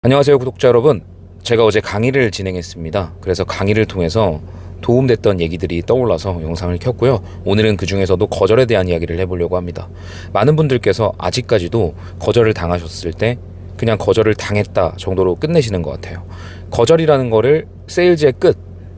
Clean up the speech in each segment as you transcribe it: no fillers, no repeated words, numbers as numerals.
안녕하세요, 구독자 여러분. 제가 어제 강의를 진행했습니다. 그래서 강의를 통해서 도움됐던 얘기들이 떠올라서 영상을 켰고요. 오늘은 그 중에서도 거절에 대한 이야기를 해보려고 합니다. 많은 분들께서 아직까지도 거절을 당하셨을 때 그냥 거절을 당했다 정도로 끝내시는 것 같아요. 거절이라는 거를 세일즈의 끝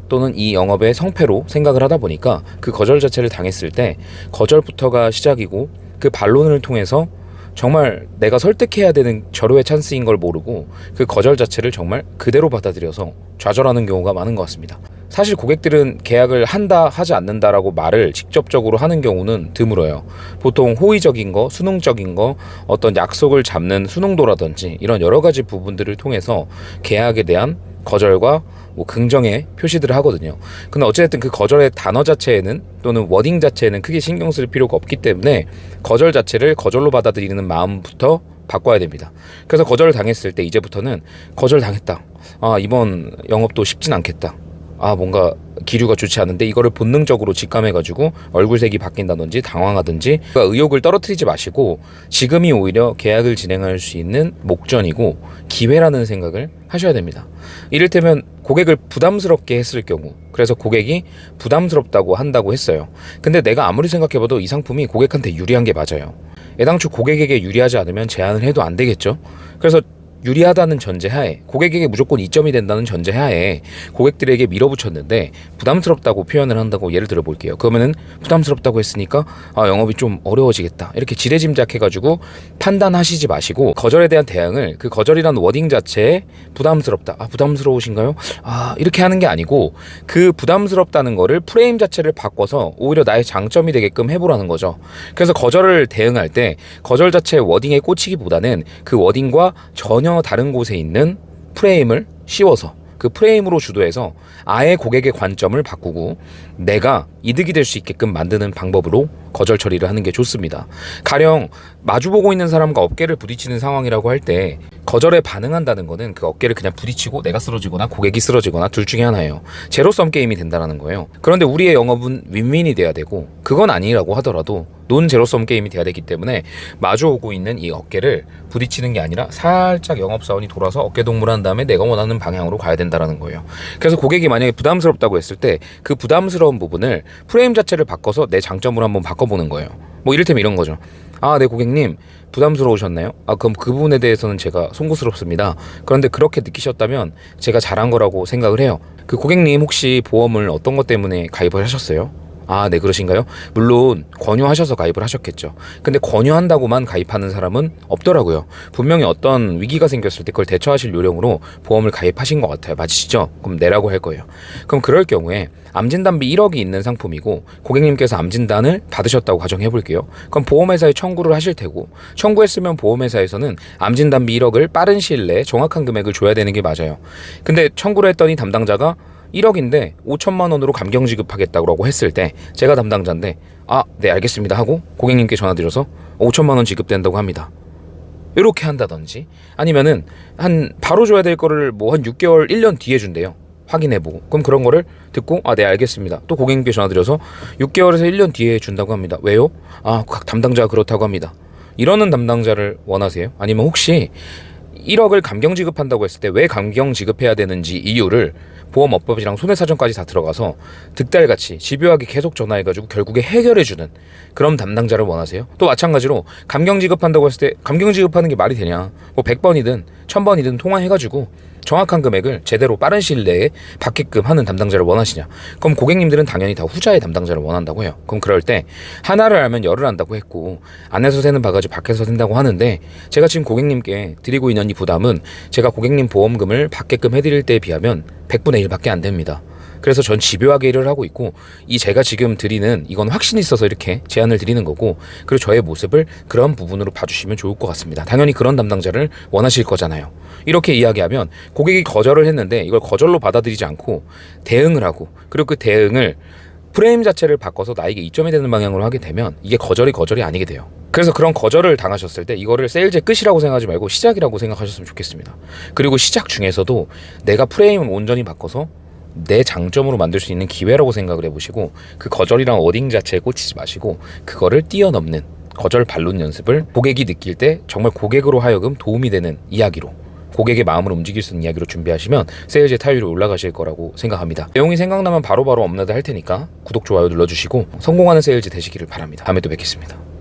또는 이 영업의 성패로 생각을 하다 보니까 그 거절 자체를 당했을 때 거절부터가 시작이고, 그 반론을 통해서 정말 내가 설득해야 되는 절호의 찬스인 걸 모르고 그 거절 자체를 정말 그대로 받아들여서 좌절하는 경우가 많은 것 같습니다. 사실 고객들은 계약을 한다 하지 않는다라고 말을 직접적으로 하는 경우는 드물어요. 보통 호의적인 거, 수능적인 거, 어떤 약속을 잡는 수능도라든지 이런 여러 가지 부분들을 통해서 계약에 대한 거절과 긍정의 표시들을 하거든요. 근데 어쨌든 그 거절의 단어 자체에는 또는 워딩 자체에는 크게 신경 쓸 필요가 없기 때문에 거절 자체를 거절로 받아들이는 마음부터 바꿔야 됩니다. 그래서 거절을 당했을 때 이제부터는 거절 당했다. 이번 영업도 쉽진 않겠다. 뭔가 기류가 좋지 않은데, 이거를 본능적으로 직감해가지고 얼굴색이 바뀐다든지 당황하든지 의욕을 떨어뜨리지 마시고 지금이 오히려 계약을 진행할 수 있는 목전이고 기회라는 생각을 하셔야 됩니다. 이를테면 고객을 부담스럽게 했을 경우, 그래서 고객이 부담스럽다고 한다고 했어요. 근데 내가 아무리 생각해봐도 이 상품이 고객한테 유리한 게 맞아요. 애당초 고객에게 유리하지 않으면 제안을 해도 안 되겠죠. 그래서 유리하다는 전제하에, 고객에게 무조건 이점이 된다는 전제하에 고객들에게 밀어붙였는데 부담스럽다고 표현을 한다고 예를 들어 볼게요. 그러면은 부담스럽다고 했으니까 영업이 좀 어려워지겠다, 이렇게 지레짐작해가지고 판단하시지 마시고 거절에 대한 대응을 그 거절이라는 워딩 자체에 부담스럽다, 부담스러우신가요? 이렇게 하는 게 아니고 그 부담스럽다는 거를 프레임 자체를 바꿔서 오히려 나의 장점이 되게끔 해보라는 거죠. 그래서 거절을 대응할 때 거절 자체의 워딩에 꽂히기보다는 그 워딩과 전혀 다른 곳에 있는 프레임을 씌워서 그 프레임으로 주도해서 아예 고객의 관점을 바꾸고 내가 이득이 될 수 있게끔 만드는 방법으로 거절 처리를 하는 게 좋습니다. 가령 마주보고 있는 사람과 어깨를 부딪히는 상황이라고 할 때 거절에 반응한다는 거는 그 어깨를 그냥 부딪히고 내가 쓰러지거나 고객이 쓰러지거나 둘 중에 하나예요. 제로섬 게임이 된다는 거예요. 그런데 우리의 영업은 윈윈이 돼야 되고, 그건 아니라고 하더라도 논 제로섬 게임이 돼야 되기 때문에 마주오고 있는 이 어깨를 부딪히는 게 아니라 살짝 영업사원이 돌아서 어깨 동무를 다음에 내가 원하는 방향으로 가야 된다는 거예요. 그래서 고객이 만약에 부담스럽다고 했을 때 그 부담스러운 부분을 프레임 자체를 바꿔서 내 장점으로 한번 바꿔보는 거예요. 이를테면 이런 거죠. 네, 고객님 부담스러우셨나요? 그럼 그 부분에 대해서는 제가 송구스럽습니다. 그런데 그렇게 느끼셨다면 제가 잘한 거라고 생각을 해요. 그 고객님 혹시 보험을 어떤 것 때문에 가입을 하셨어요? 네, 그러신가요? 물론 권유하셔서 가입을 하셨겠죠. 근데 권유한다고만 가입하는 사람은 없더라고요. 분명히 어떤 위기가 생겼을 때 그걸 대처하실 요령으로 보험을 가입하신 것 같아요. 맞으시죠? 그럼 내라고 할 거예요. 그럼 그럴 경우에 암진단비 1억이 있는 상품이고 고객님께서 암진단을 받으셨다고 가정해 볼게요. 그럼 보험회사에 청구를 하실 테고, 청구했으면 보험회사에서는 암진단비 1억을 빠른 시일 내에 정확한 금액을 줘야 되는 게 맞아요. 근데 청구를 했더니 담당자가 1억인데 5천만 원으로 감경 지급하겠다고 했을 때 제가 담당자인데 네, 알겠습니다 하고 고객님께 전화드려서 5천만 원 지급된다고 합니다. 이렇게 한다든지, 아니면은 바로 줘야 될 거를 한 6개월 1년 뒤에 준대요. 확인해보고. 그럼 그런 거를 듣고 네, 알겠습니다. 또 고객님께 전화드려서 6개월에서 1년 뒤에 준다고 합니다. 왜요? 담당자가 그렇다고 합니다. 이러는 담당자를 원하세요? 아니면 혹시 1억을 감경 지급한다고 했을 때 왜 감경 지급해야 되는지 이유를 보험업법이랑 손해사정까지 다 들어가서 득달같이 집요하게 계속 전화해가지고 결국에 해결해주는 그런 담당자를 원하세요? 또 마찬가지로 감경 지급한다고 했을 때 감경 지급하는 게 말이 되냐, 100번이든 1000번이든 통화해가지고 정확한 금액을 제대로 빠른 시일 내에 받게끔 하는 담당자를 원하시냐? 그럼 고객님들은 당연히 다 후자의 담당자를 원한다고 해요. 그럼 그럴 때 하나를 알면 열을 안다고 했고, 안에서 새는 바가지 밖에서 샌다고 하는데, 제가 지금 고객님께 드리고 있는 이 부담은 제가 고객님 보험금을 받게끔 해드릴 때에 비하면 100분의 1밖에 안 됩니다. 그래서 전 집요하게 일을 하고 있고, 제가 지금 드리는 이건 확신이 있어서 이렇게 제안을 드리는 거고, 그리고 저의 모습을 그런 부분으로 봐주시면 좋을 것 같습니다. 당연히 그런 담당자를 원하실 거잖아요. 이렇게 이야기하면 고객이 거절을 했는데 이걸 거절로 받아들이지 않고 대응을 하고, 그리고 그 대응을 프레임 자체를 바꿔서 나에게 이점이 되는 방향으로 하게 되면 이게 거절이 아니게 돼요. 그래서 그런 거절을 당하셨을 때 이거를 세일즈의 끝이라고 생각하지 말고 시작이라고 생각하셨으면 좋겠습니다. 그리고 시작 중에서도 내가 프레임을 온전히 바꿔서 내 장점으로 만들 수 있는 기회라고 생각을 해보시고, 그 거절이랑 워딩 자체에 꽂히지 마시고 그거를 뛰어넘는 거절 반론 연습을 고객이 느낄 때 정말 고객으로 하여금 도움이 되는 이야기로 고객의 마음을 움직일 수 있는 이야기로 준비하시면 세일즈의 타율이 올라가실 거라고 생각합니다. 내용이 생각나면 바로바로 업로드 할 테니까 구독, 좋아요 눌러주시고 성공하는 세일즈 되시기를 바랍니다. 다음에 또 뵙겠습니다.